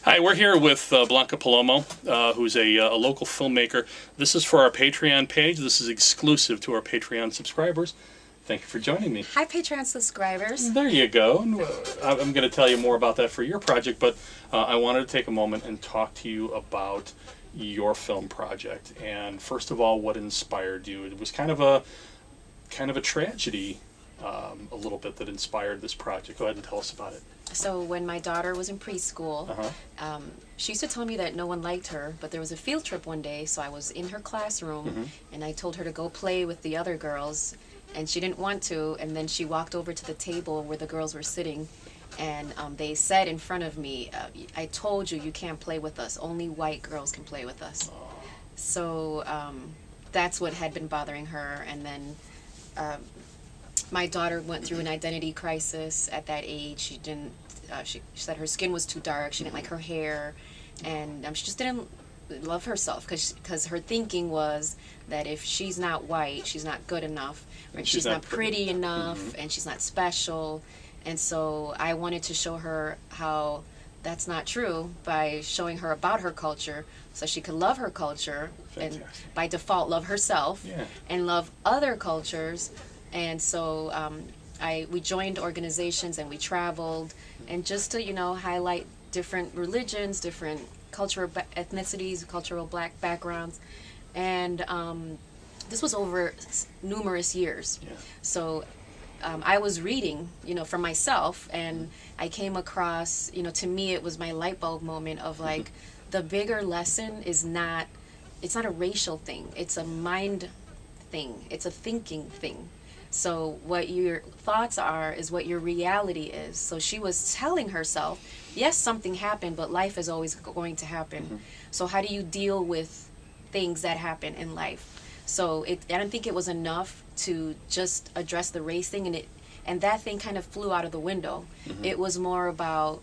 Hi, we're here with Blanca Palomo, who's a local filmmaker. This is for our Patreon page. This is exclusive to our Patreon subscribers. Thank you for joining me. Hi, Patreon subscribers. There you go. I'm going to tell you more about that for your project, but I wanted to take a moment and talk to you about your film project. And first of all, what inspired you? It was kind of a tragedy, a little bit, that inspired this project. Go ahead and tell us about it. So when my daughter was in preschool, she used to tell me that no one liked her, but there was a field trip one day, so I was in her classroom, and I told her to go play with the other girls, and she didn't want to, and then she walked over to the table where the girls were sitting, and they said in front of me, I told you can't play with us, only white girls can play with us. So that's what had been bothering her, and then my daughter went through an identity crisis at that age. She didn't. She said her skin was too dark. She didn't like her hair, and she just didn't love herself because her thinking was that if she's not white, she's not good enough, or she's not pretty enough, and she's not special. And so I wanted to show her how that's not true by showing her about her culture, so she could love her culture and by default love herself and love other cultures. And so we joined organizations and we traveled, and just to highlight different religions, different cultural ethnicities, cultural black backgrounds, and this was over numerous years. So I was reading, for myself, and I came across, to me it was my light bulb moment of like, the bigger lesson is it's not a racial thing, it's a mind thing, it's a thinking thing. So what your thoughts are is what your reality is. So she was telling herself, yes, something happened, but life is always going to happen. So how do you deal with things that happen in life? So I don't think it was enough to just address the race thing, and that thing kind of flew out of the window. It was more about,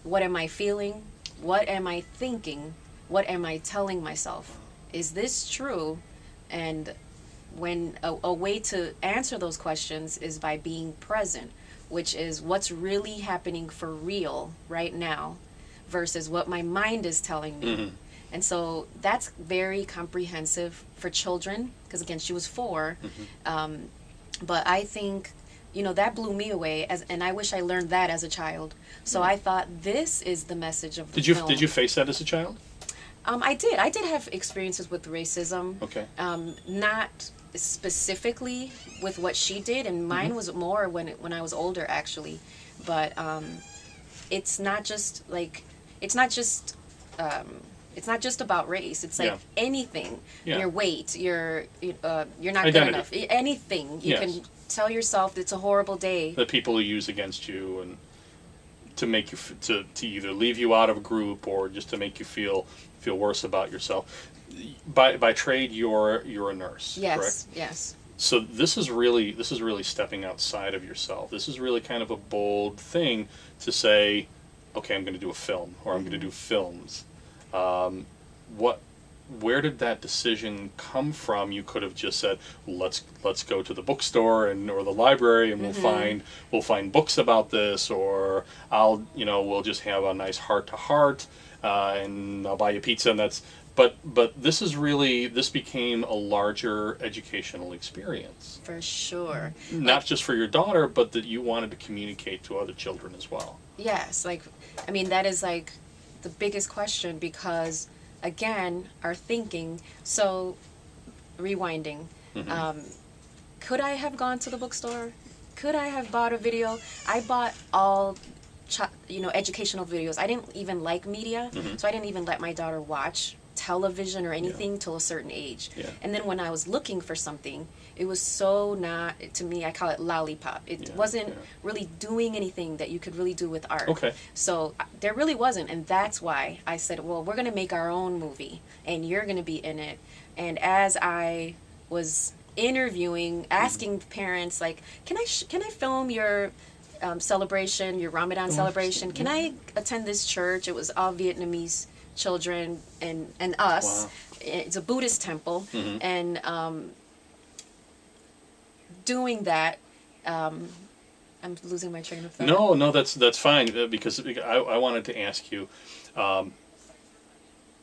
what am I feeling? What am I thinking? What am I telling myself? Is this true? And when a way to answer those questions is by being present, which is what's really happening for real right now versus what my mind is telling me. And so that's very comprehensive for children, because again, she was 4. But I think, that blew me away, and I wish I learned that as a child. So I thought, this is the message of the film. Did you face that as a child? I did. I did have experiences with racism. Okay. Not specifically with what she did, and mine was more when I was older, actually. But it's not just about race. It's like anything. Your weight, you're not good enough. Anything. You can tell yourself it's a horrible day. That people use against you and to make you to either leave you out of a group or just to make you feel worse about yourself. By trade, you're a nurse. Yes. Correct? Yes. So this is really stepping outside of yourself. This is really kind of a bold thing to say, okay, I'm going to do a film, or I'm going to do films. Where did that decision come from? You could have just said, let's go to the bookstore or the library, and we'll find books about this, or we'll just have a nice heart to heart, and I'll buy you pizza, and that's. But this became a larger educational experience. For sure. Not just for your daughter, but that you wanted to communicate to other children as well. Yes, that is the biggest question, because again, our thinking. So rewinding, could I have gone to the bookstore? Could I have bought a video? I bought all educational videos. I didn't even like media, so I didn't even let my daughter watch television or anything till a certain age. And then when I was looking for something, it was so not, to me, I call it lollipop. It wasn't really doing anything that you could really do with art. Okay. So there really wasn't, and that's why I said, well, we're going to make our own movie, and you're going to be in it. And as I was interviewing, asking parents, can I film your celebration, your Ramadan celebration? Can I attend this church? It was all Vietnamese children and us. Wow. It's a Buddhist temple, and doing that, I'm losing my train of thought. No, that's fine because I wanted to ask you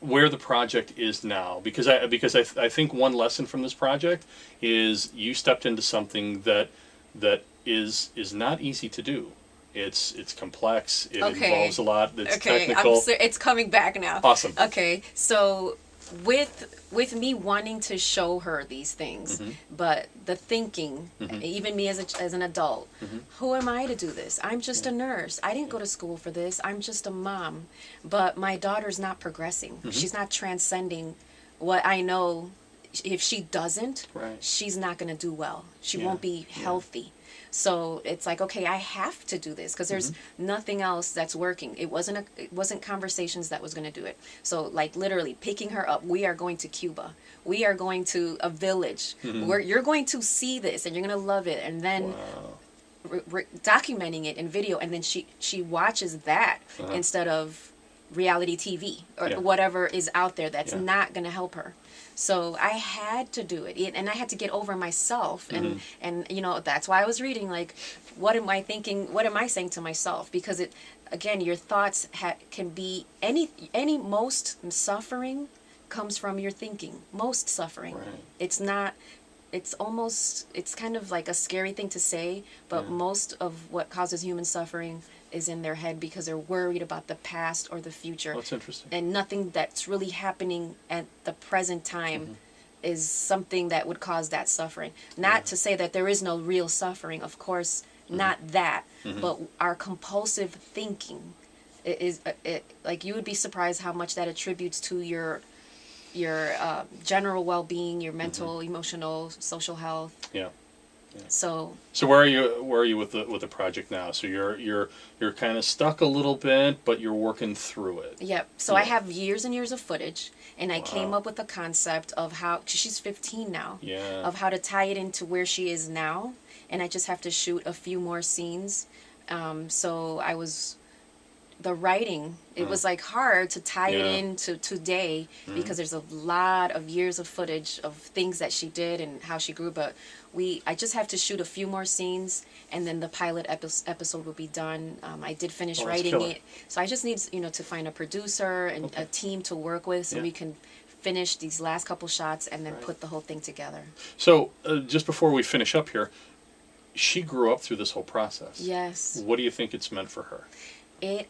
where the project is now, because I think one lesson from this project is you stepped into something that is not easy to do. It's complex. It involves a lot. It's technical. It's coming back now. Awesome. Okay, so with me wanting to show her these things, but the thinking, even me as an adult, who am I to do this? I'm just a nurse. I didn't go to school for this. I'm just a mom. But my daughter's not progressing. She's not transcending what I know. If she doesn't, she's not going to do well. She won't be healthy. So it's like, okay, I have to do this because there's nothing else that's working. It wasn't conversations that was going to do it. So like literally picking her up, we are going to Cuba. We are going to a village where you're going to see this and you're going to love it. And then documenting it in video. And then she watches that instead of reality TV or whatever is out there that's not going to help her. So I had to do it, and I had to get over myself, and you know, that's why I was reading, like, what am I thinking, what am I saying to myself? Because it, again, your thoughts can be most suffering comes from your thinking. Most suffering. It's not, it's kind of like a scary thing to say, but most of what causes human suffering is in their head because they're worried about the past or the future. That's interesting. And nothing that's really happening at the present time is something that would cause that suffering. Not to say that there is no real suffering, of course, not that, but our compulsive thinking is like, you would be surprised how much that attributes to your general well-being, your mental, emotional, social health. Yeah. So where are you with the project now? So you're kind of stuck a little bit, but you're working through it. Yep. So I have years and years of footage, and I came up with the concept of how she's 15 now. Yeah. Of how to tie it into where she is now, and I just have to shoot a few more scenes. So the writing, it was like hard to tie it into today because there's a lot of years of footage of things that she did and how she grew, but I just have to shoot a few more scenes and then the pilot episode will be done. I did finish writing it, so I just need to find a producer and a team to work with so we can finish these last couple shots and then put the whole thing together. So just before we finish up here, she grew up through this whole process. Yes. What do you think it's meant for her? It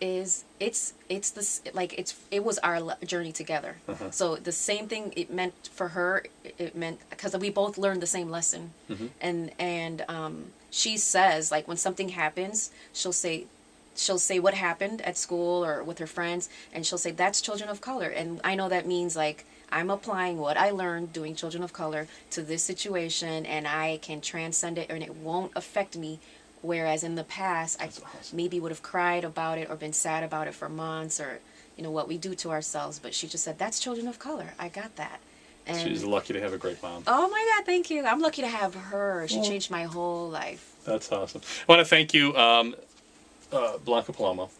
was our journey together. So the same thing it meant for her, it meant because we both learned the same lesson. And she says, like, when something happens, she'll say what happened at school or with her friends, and she'll say that's children of color, and I know that means like I'm applying what I learned doing children of color to this situation, and I can transcend it and it won't affect me. Whereas in the past, I maybe would have cried about it or been sad about it for months, or what we do to ourselves. But she just said, that's children of color. I got that. And she's lucky to have a great mom. Oh my God, thank you. I'm lucky to have her. She changed my whole life. That's awesome. I want to thank you, Blanca Palomo,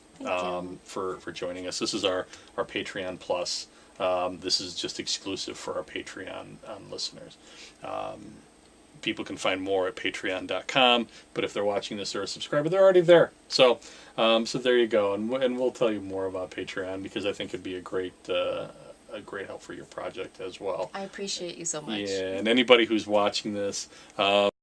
for joining us. This is our Patreon Plus. This is just exclusive for our Patreon listeners. People can find more at patreon.com, but if they're watching this or a subscriber, they're already there. So there you go, and we'll tell you more about Patreon because I think it'd be a great help for your project as well. I appreciate you so much. Yeah, and anybody who's watching this,